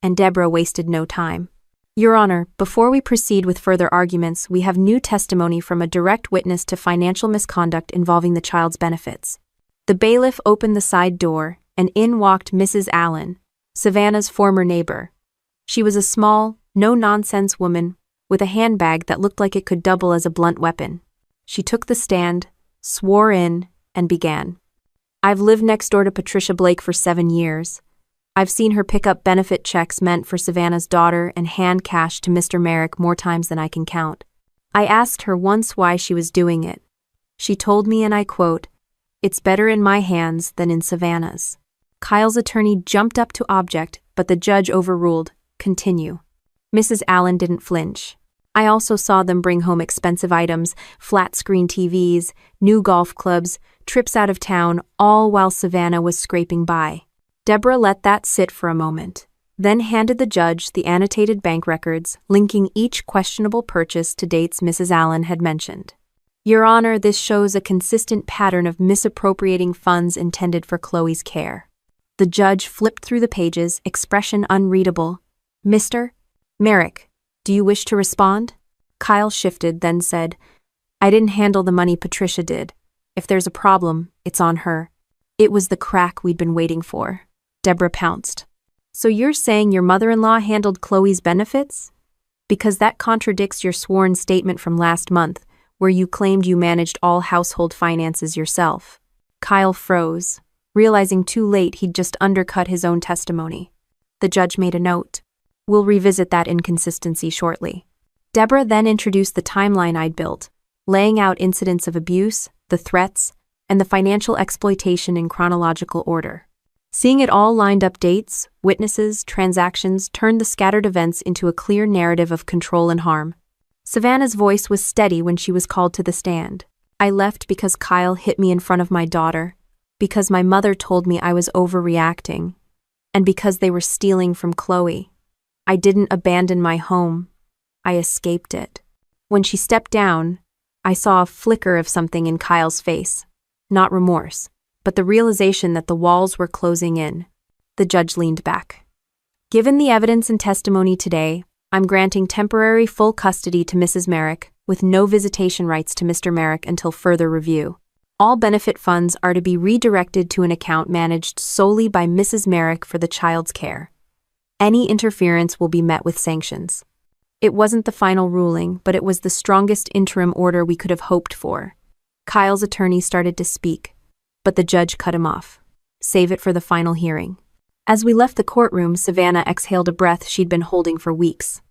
and Deborah wasted no time. "Your Honor, before we proceed with further arguments, we have new testimony from a direct witness to financial misconduct involving the child's benefits." The bailiff opened the side door, and in walked Mrs. Allen, Savannah's former neighbor. She was a small, no-nonsense woman with a handbag that looked like it could double as a blunt weapon. She took the stand, swore in, and began. "I've lived next door to Patricia Blake for 7 years. I've seen her pick up benefit checks meant for Savannah's daughter and hand cash to Mr. Merrick more times than I can count. I asked her once why she was doing it. She told me, and I quote, 'It's better in my hands than in Savannah's.'" Kyle's attorney jumped up to object, but the judge overruled. "Continue." Mrs. Allen didn't flinch. "I also saw them bring home expensive items, flat-screen TVs, new golf clubs, trips out of town, all while Savannah was scraping by." Deborah let that sit for a moment. then handed the judge the annotated bank records linking each questionable purchase to dates Mrs. Allen had mentioned. Your Honor, this shows a consistent pattern of misappropriating funds intended for Chloe's care. The judge flipped through the pages, expression unreadable. Mr. Merrick, do you wish to respond? Kyle shifted, then said, I didn't handle the money, Patricia did. If there's a problem, it's on her. It was the crack we'd been waiting for. Deborah pounced. So you're saying your mother-in-law handled Chloe's benefits? Because that contradicts your sworn statement from last month, where you claimed you managed all household finances yourself. Kyle froze, realizing too late he'd just undercut his own testimony. The judge made a note. We'll revisit that inconsistency shortly. Deborah then introduced the timeline I'd built, laying out incidents of abuse, the threats, and the financial exploitation in chronological order. Seeing it all lined up, dates, witnesses, transactions turned the scattered events into a clear narrative of control and harm. Savannah's voice was steady when she was called to the stand. I left because Kyle hit me in front of my daughter, because my mother told me I was overreacting, and because they were stealing from Chloe. I didn't abandon my home. I escaped it. When she stepped down, I saw a flicker of something in Kyle's face. Not remorse, but the realization that the walls were closing in. The judge leaned back. Given the evidence and testimony today, I'm granting temporary full custody to Mrs. Merrick, with no visitation rights to Mr. Merrick until further review. All benefit funds are to be redirected to an account managed solely by Mrs. Merrick for the child's care. Any interference will be met with sanctions. It wasn't the final ruling, but it was the strongest interim order we could have hoped for. Kyle's attorney started to speak, but the judge cut him off. Save it for the final hearing. As we left the courtroom, Savannah exhaled a breath she'd been holding for weeks.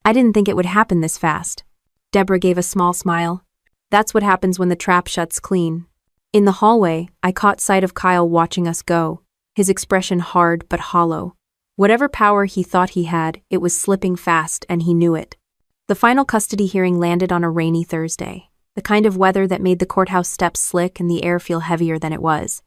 I didn't think it would happen this fast. Deborah gave a small smile. That's what happens when the trap shuts clean. In the hallway, I caught sight of Kyle watching us go, his expression hard but hollow. Whatever power he thought he had, it was slipping fast, and he knew it. The final custody hearing landed on a rainy Thursday, the kind of weather that made the courthouse steps slick and the air feel heavier than it was.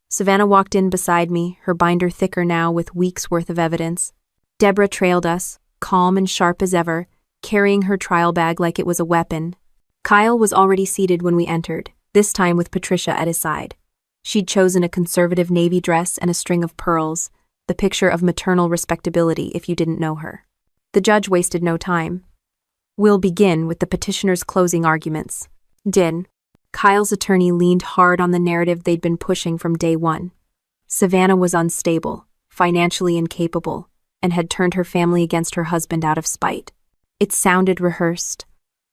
Savannah walked in beside me, her binder thicker now with weeks' worth of evidence. Deborah trailed us, calm and sharp as ever, carrying her trial bag like it was a weapon. Kyle was already seated when we entered, this time with Patricia at his side. She'd chosen a conservative navy dress and a string of pearls, the picture of maternal respectability if you didn't know her. The judge wasted no time. We'll begin with the petitioner's closing arguments. Din. Kyle's attorney leaned hard on the narrative they'd been pushing from day one. Savannah was unstable, financially incapable, and had turned her family against her husband out of spite. It sounded rehearsed,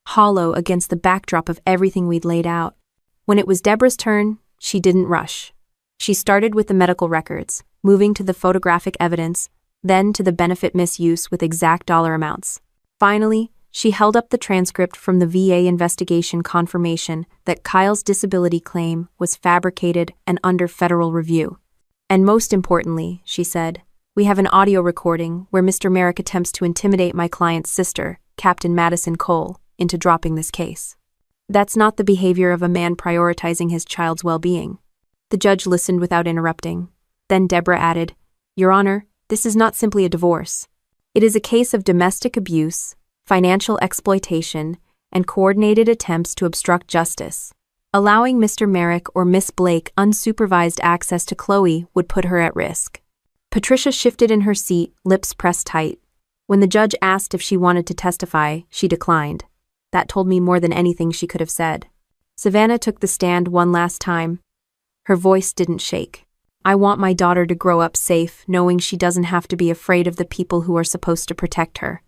hollow against the backdrop of everything we'd laid out. When it was Deborah's turn, she didn't rush. She started with the medical records, moving to the photographic evidence, then to the benefit misuse with exact dollar amounts. Finally, she held up the transcript from the VA investigation confirmation that Kyle's disability claim was fabricated and under federal review. And most importantly, she said, we have an audio recording where Mr. Merrick attempts to intimidate my client's sister, Captain Madison Cole, into dropping this case. That's not the behavior of a man prioritizing his child's well-being. The judge listened without interrupting. Then Deborah added, Your Honor, this is not simply a divorce. It is a case of domestic abuse, financial exploitation, and coordinated attempts to obstruct justice. Allowing Mr. Merrick or Miss Blake unsupervised access to Chloe would put her at risk. Patricia shifted in her seat, lips pressed tight. When the judge asked if she wanted to testify, she declined. That told me more than anything she could have said. Savannah took the stand one last time. Her voice didn't shake. I want my daughter to grow up safe, knowing she doesn't have to be afraid of the people who are supposed to protect her.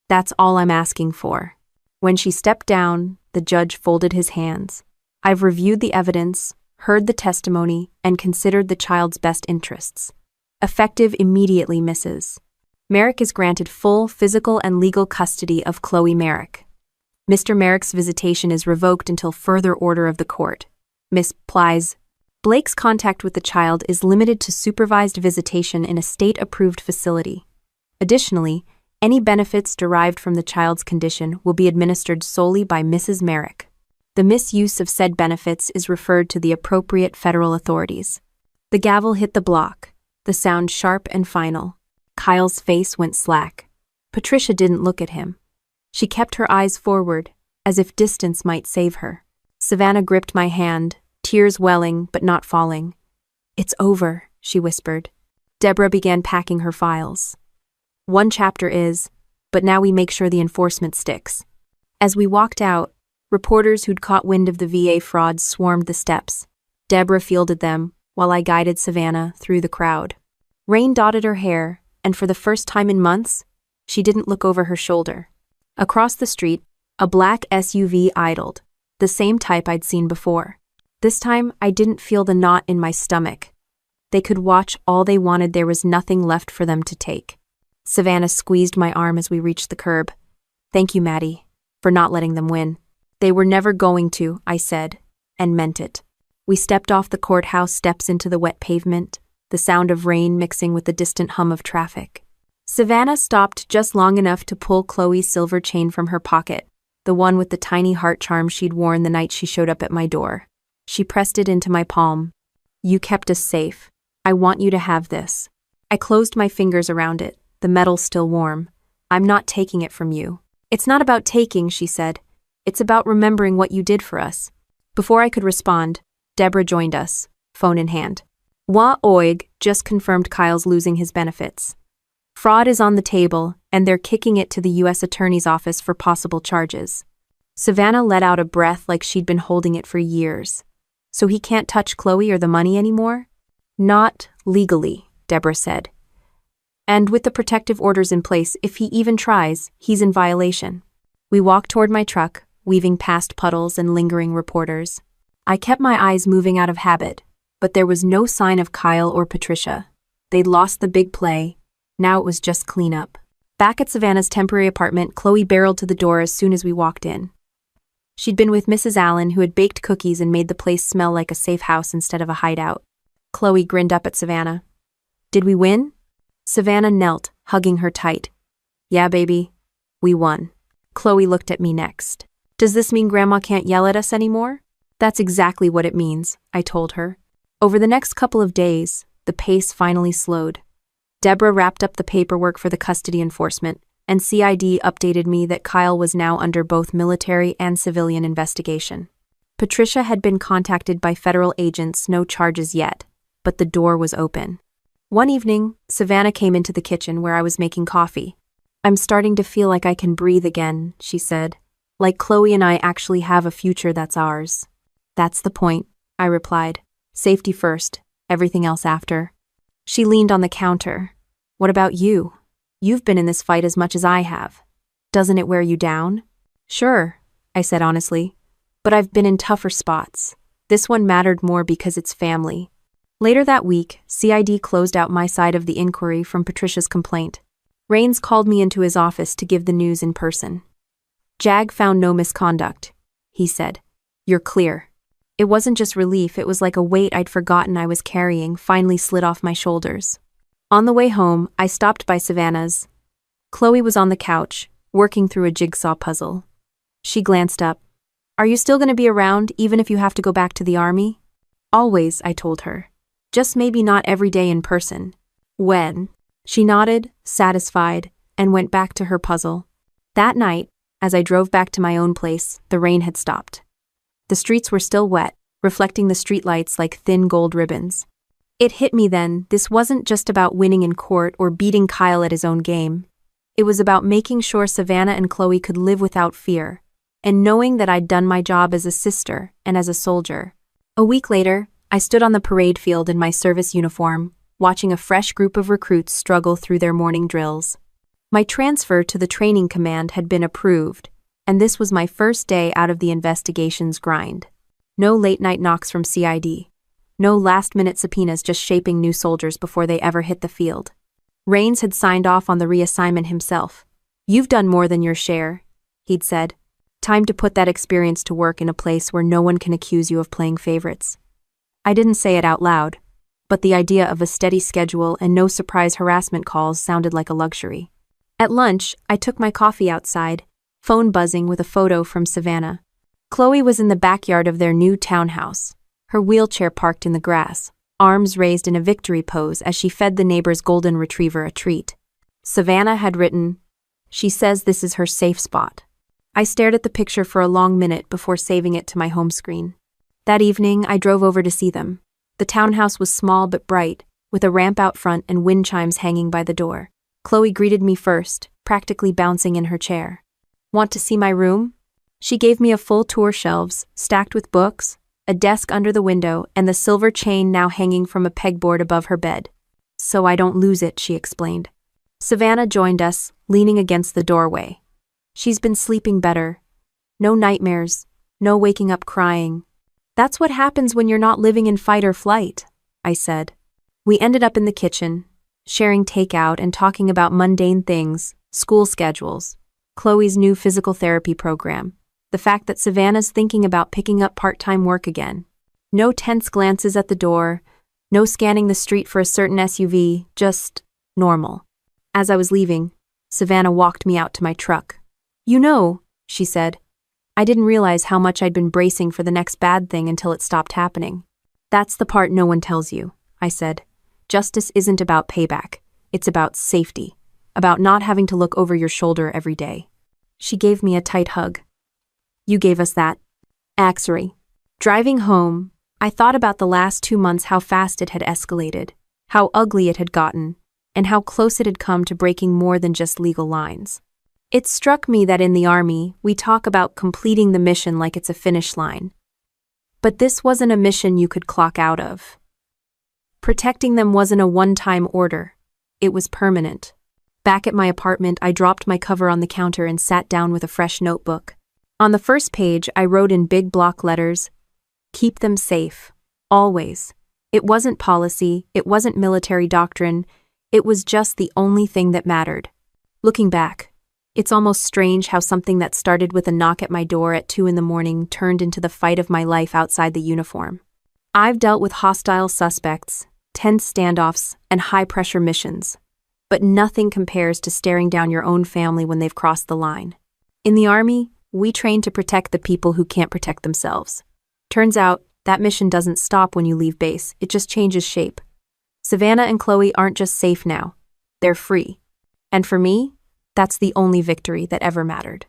That's all I'm asking for. When she stepped down, the judge folded his hands. I've reviewed the evidence, heard the testimony, and considered the child's best interests. Effective immediately, Mrs. Merrick is granted full physical and legal custody of Chloe Merrick. Mr. Merrick's visitation is revoked until further order of the court. Miss Plies. Blake's contact with the child is limited to supervised visitation in a state-approved facility. Additionally, any benefits derived from the child's condition will be administered solely by Mrs. Merrick. The misuse of said benefits is referred to the appropriate federal authorities. The gavel hit the block, the sound sharp and final. Kyle's face went slack. Patricia didn't look at him. She kept her eyes forward, as if distance might save her. Savannah gripped my hand, tears welling but not falling. "It's over," she whispered. Deborah began packing her files. "One chapter is, but now we make sure the enforcement sticks." As we walked out, reporters who'd caught wind of the VA fraud swarmed the steps. Deborah fielded them, while I guided Savannah through the crowd. Rain dotted her hair, and for the first time in months, she didn't look over her shoulder. Across the street, a black SUV idled, the same type I'd seen before. This time, I didn't feel the knot in my stomach. They could watch all they wanted, there was nothing left for them to take. Savannah squeezed my arm as we reached the curb. "Thank you, Maddie, for not letting them win." "They were never going to," I said, and meant it. We stepped off the courthouse steps into the wet pavement, the sound of rain mixing with the distant hum of traffic. Savannah stopped just long enough to pull Chloe's silver chain from her pocket, the one with the tiny heart charm she'd worn the night she showed up at my door. She pressed it into my palm. "You kept us safe. I want you to have this." I closed my fingers around it, the metal still warm. "I'm not taking it from you." "It's not about taking," she said. "It's about remembering what you did for us." Before I could respond, Deborah joined us, phone in hand. "Wa oig," just confirmed Kyle's losing his benefits. "Fraud is on the table, and they're kicking it to the U.S. Attorney's Office for possible charges." Savannah let out a breath like she'd been holding it for years. "So he can't touch Chloe or the money anymore?" "Not legally," Deborah said. "And with the protective orders in place, if he even tries, he's in violation." We walked toward my truck, weaving past puddles and lingering reporters. I kept my eyes moving out of habit, but there was no sign of Kyle or Patricia. They'd lost the big play. Now it was just cleanup. Back at Savannah's temporary apartment, Chloe barreled to the door as soon as we walked in. She'd been with Mrs. Allen, who had baked cookies and made the place smell like a safe house instead of a hideout. Chloe grinned up at Savannah. "Did we win?" Savannah knelt, hugging her tight. "Yeah, baby. We won." Chloe looked at me next. "Does this mean Grandma can't yell at us anymore?" "That's exactly what it means," I told her. Over the next couple of days, the pace finally slowed. Deborah wrapped up the paperwork for the custody enforcement, and CID updated me that Kyle was now under both military and civilian investigation. Patricia had been contacted by federal agents, no charges yet, but the door was open. One evening, Savannah came into the kitchen where I was making coffee. "I'm starting to feel like I can breathe again," she said. "Like Chloe and I actually have a future that's ours." "That's the point," I replied. "Safety first, everything else after." She leaned on the counter. "What about you? You've been in this fight as much as I have. Doesn't it wear you down?" "Sure," I said honestly. "But I've been in tougher spots. This one mattered more because it's family." Later that week, CID closed out my side of the inquiry from Patricia's complaint. Rains called me into his office to give the news in person. "Jag found no misconduct," he said. "You're clear." It wasn't just relief, it was like a weight I'd forgotten I was carrying finally slid off my shoulders. On the way home, I stopped by Savannah's. Chloe was on the couch, working through a jigsaw puzzle. She glanced up. "Are you still going to be around, even if you have to go back to the army?" "Always," I told her. "Just maybe not every day in person." "When?" She nodded, satisfied, and went back to her puzzle. That night, as I drove back to my own place, the rain had stopped. The streets were still wet, reflecting the streetlights like thin gold ribbons. It hit me then, this wasn't just about winning in court or beating Kyle at his own game. It was about making sure Savannah and Chloe could live without fear, and knowing that I'd done my job as a sister and as a soldier. A week later, I stood on the parade field in my service uniform, watching a fresh group of recruits struggle through their morning drills. My transfer to the training command had been approved, and this was my first day out of the investigation's grind. No late-night knocks from CID. No last-minute subpoenas just shaping new soldiers before they ever hit the field. Rains had signed off on the reassignment himself. "You've done more than your share," he'd said. "Time to put that experience to work in a place where no one can accuse you of playing favorites." I didn't say it out loud, but the idea of a steady schedule and no surprise harassment calls sounded like a luxury. At lunch, I took my coffee outside, phone buzzing with a photo from Savannah. Chloe was in the backyard of their new townhouse, her wheelchair parked in the grass, arms raised in a victory pose as she fed the neighbor's golden retriever a treat. Savannah had written, "She says this is her safe spot." I stared at the picture for a long minute before saving it to my home screen. That evening, I drove over to see them. The townhouse was small but bright, with a ramp out front and wind chimes hanging by the door. Chloe greeted me first, practically bouncing in her chair. "Want to see my room?" She gave me a full tour: shelves, stacked with books, a desk under the window, and the silver chain now hanging from a pegboard above her bed. "So I don't lose it," she explained. Savannah joined us, leaning against the doorway. "She's been sleeping better. No nightmares, no waking up crying." "That's what happens when you're not living in fight or flight," I said. We ended up in the kitchen, sharing takeout and talking about mundane things, school schedules, Chloe's new physical therapy program, the fact that Savannah's thinking about picking up part-time work again. No tense glances at the door, no scanning the street for a certain SUV, just normal. As I was leaving, Savannah walked me out to my truck. "You know," she said, "I didn't realize how much I'd been bracing for the next bad thing until it stopped happening." "That's the part no one tells you," I said. "Justice isn't about payback. It's about safety, about not having to look over your shoulder every day." She gave me a tight hug. "You gave us that." Axery. Driving home, I thought about the last 2 months, how fast it had escalated, how ugly it had gotten, and how close it had come to breaking more than just legal lines. It struck me that in the Army, we talk about completing the mission like it's a finish line. But this wasn't a mission you could clock out of. Protecting them wasn't a one-time order. It was permanent. Back at my apartment, I dropped my cover on the counter and sat down with a fresh notebook. On the first page, I wrote in big block letters, "Keep them safe. Always." It wasn't policy, it wasn't military doctrine, it was just the only thing that mattered. Looking back, it's almost strange how something that started with a knock at my door at 2 a.m. turned into the fight of my life outside the uniform. I've dealt with hostile suspects, tense standoffs, and high-pressure missions, but nothing compares to staring down your own family when they've crossed the line. In the Army, we train to protect the people who can't protect themselves. Turns out, that mission doesn't stop when you leave base, it just changes shape. Savannah and Chloe aren't just safe now, they're free. And for me, that's the only victory that ever mattered.